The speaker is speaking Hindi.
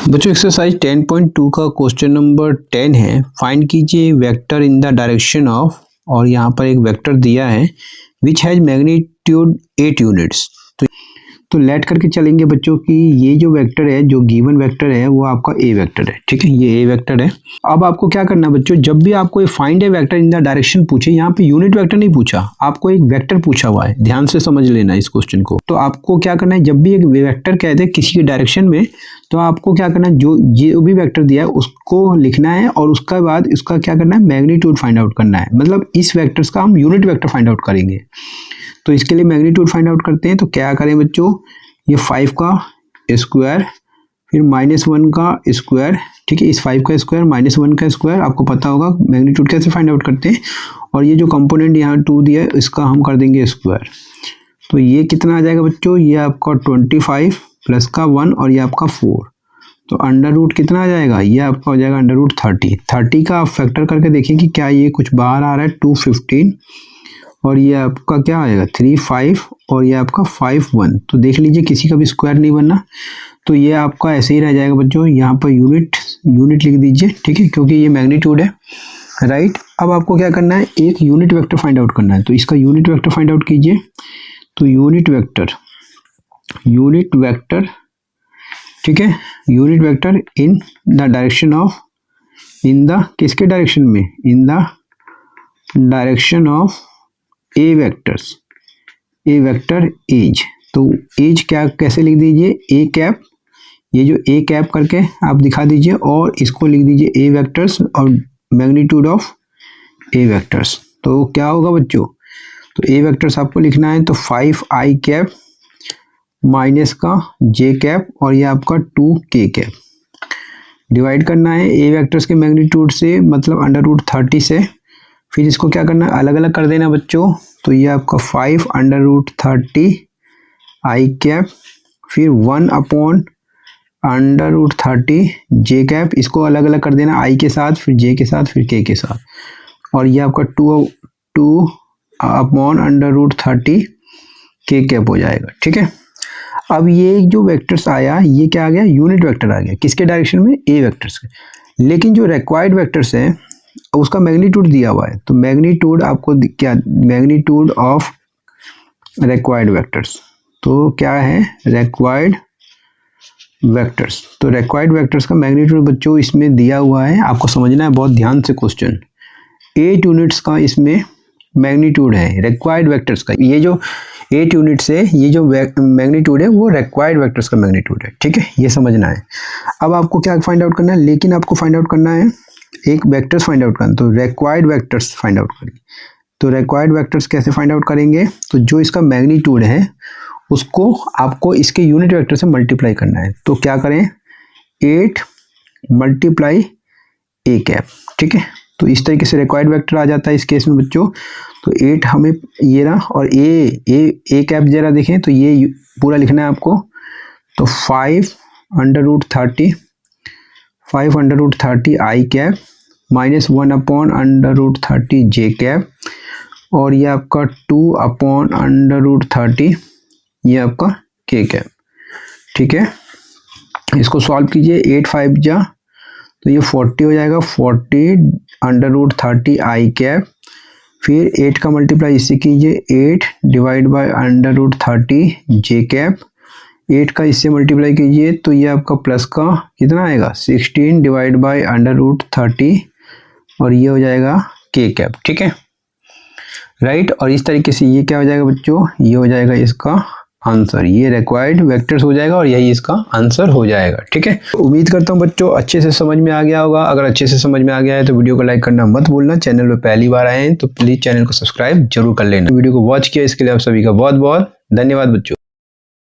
बच्चों एक्सरसाइज 10.2 का क्वेश्चन नंबर 10 है। फाइंड कीजिए vector in the direction of, और यहाँ पर एक वेक्टर दिया है विच हैज मैग्नीट्यूड 8 यूनिट्स। तो लेट करके चलेंगे बच्चों कि ये जो वेक्टर है, जो गिवन वेक्टर है वो आपका ए वेक्टर है। ठीक है, ये ए वेक्टर है। अब आपको क्या करना है बच्चों, जब भी आपको find A vector in the direction पूछे, यहाँ पे यूनिट वेक्टर नहीं पूछा, आपको एक वेक्टर पूछा हुआ है। ध्यान से समझ लेना इस क्वेश्चन को। तो आपको क्या करना है, जब भी एक वेक्टर कहते हैं किसी के डायरेक्शन में, तो आपको क्या करना है, जो भी वेक्टर दिया है उसको लिखना है और उसके बाद इसका क्या करना है, मैग्नीट्यूड फाइंड आउट करना है। मतलब इस वेक्टर्स का हम यूनिट वेक्टर फाइंड आउट करेंगे। तो इसके लिए मैग्नीट्यूड फाइंड आउट करते हैं। तो क्या करें बच्चों, ये 5 का स्क्वायर, फिर -1 का स्क्वायर। ठीक है, इस 5 का स्क्वायर -1 का स्क्वायर, आपको पता होगा मैग्नीट्यूड कैसे फाइंड आउट करते हैं। और ये जो कंपोनेंट यहाँ 2 दिया है, इसका हम कर देंगे स्क्वायर। तो ये कितना आ जाएगा बच्चों, ये आपका 25 प्लस का 1 और ये आपका 4। तो अंडर रूट कितना आ जाएगा, ये आपका हो जाएगा अंडर रूट 30 का आप फैक्टर करके देखें कि क्या ये कुछ बाहर आ रहा है। 215 और ये आपका क्या आएगा 35 और ये आपका 51। तो देख लीजिए किसी का भी स्क्वायर नहीं बनना। तो ये आपका ऐसे ही रह जाएगा बच्चों। यहाँ पर यूनिट लिख दीजिए। ठीक है, क्योंकि ये मैग्नीट्यूड है, राइट। अब आपको क्या करना है, एक यूनिट वेक्टर फाइंड आउट करना है। तो इसका यूनिट वेक्टर फाइंड आउट कीजिए। तो यूनिट वेक्टर, ठीक है, unit vector in the direction of, in the किसके डायरेक्शन में, in the direction of a vector edge. तो एज क्या कैसे लिख दीजिए, ए कैप, ये जो ए कैप करके आप दिखा दीजिए और इसको लिख दीजिए ए वेक्टर्स और मैग्नीट्यूड ऑफ ए वेक्टर्स। तो क्या होगा बच्चों, तो ए वेक्टर्स आपको लिखना है। तो 5i कैप माइनस का जे कैप और ये आपका 2k कैप, डिवाइड करना है ए वेक्टर्स के मैग्नीट्यूड से, मतलब अंडर रूट 30 से। फिर इसको क्या करना है, अलग अलग कर देना बच्चों। तो ये आपका 5 अंडर रूट 30 आई कैप, फिर 1 upon under root 30 J cap, इसको अलग अलग कर देना, आई के साथ, फिर जे के साथ, फिर के साथ। और ये आपका 2 अपॉन अंडर रूट 30 के कैप हो जाएगा। ठीक है, अब ये जो वेक्टर्स आया, ये क्या आ गया, यूनिट वेक्टर आ गया। किसके डायरेक्शन में, ए वेक्टर्स के। लेकिन जो रिक्वायर्ड वेक्टर्स है उसका मैग्नीट्यूड दिया हुआ है। तो मैग्नीट्यूड आपको क्या, मैग्नीट्यूड ऑफ रिक्वायर्ड वेक्टर्स। तो क्या है, रिक्वायर्ड वेक्टर्स। तो रिक्वायर्ड वेक्टर्स का मैग्नीट्यूड बच्चों इसमें दिया हुआ है, आपको समझना है बहुत ध्यान से क्वेश्चन। 8 यूनिट्स का इसमें मैग्नीट्यूड है रिक्वायर्ड वेक्टर्स का। ये जो 8 यूनिट्स है, ये जो मैग्नीट्यूड है वो रिक्वायर्ड वेक्टर्स का मैग्नीट्यूड है। ठीक है, ये समझना है। अब आपको क्या फाइंड आउट करना है, लेकिन आपको फाइंड आउट करना है एक वेक्टर्स फाइंड आउट करना। तो रिक्वायर्ड वेक्टर्स फाइंड आउट करेंगे। तो रिक्वायर्ड वेक्टर्स कैसे फाइंड आउट करेंगे, तो जो इसका मैग्नीट्यूड है उसको आपको इसके यूनिट वेक्टर से मल्टीप्लाई करना है। तो क्या करें, 8 मल्टीप्लाई ए कैप। ठीक है, तो इस तरीके से रिक्वायर्ड वेक्टर आ जाता है इस केस में बच्चों। तो 8 हमें ये रहा, और ए कैप जरा देखें तो ये पूरा लिखना है आपको। तो 5 under root 30 I cap minus 1 upon under root 30 J cap, और ये आपका 2 अपॉन अंडर रूट 30 ये आपका के कैप। ठीक है, इसको सॉल्व कीजिए। 8 5 जा तो ये 40 हो जाएगा, 40 अंडर रूट 30 आई कैप, फिर 8 का मल्टीप्लाई इससे कीजिए, 8 divide by under root 30 J cap, 8 का इससे मल्टीप्लाई कीजिए तो ये आपका प्लस का कितना आएगा, 16 डिवाइड बाय अंडर रूट 30 और ये हो जाएगा के कैप। ठीक है, राइट। और इस तरीके से ये क्या हो जाएगा बच्चों, ये हो जाएगा इसका आंसर। ये रिक्वायर्ड वेक्टर्स हो जाएगा और यही इसका आंसर हो जाएगा। ठीक है, उम्मीद करता हूँ बच्चों अच्छे से समझ में आ गया होगा। अगर अच्छे से समझ में आ गया है तो वीडियो को लाइक करना मत भूलना। चैनल पे पहली बार आए हैं तो प्लीज चैनल को सब्सक्राइब जरूर कर लेना। वीडियो को वॉच किया इसके लिए आप सभी का बहुत बहुत धन्यवाद बच्चों।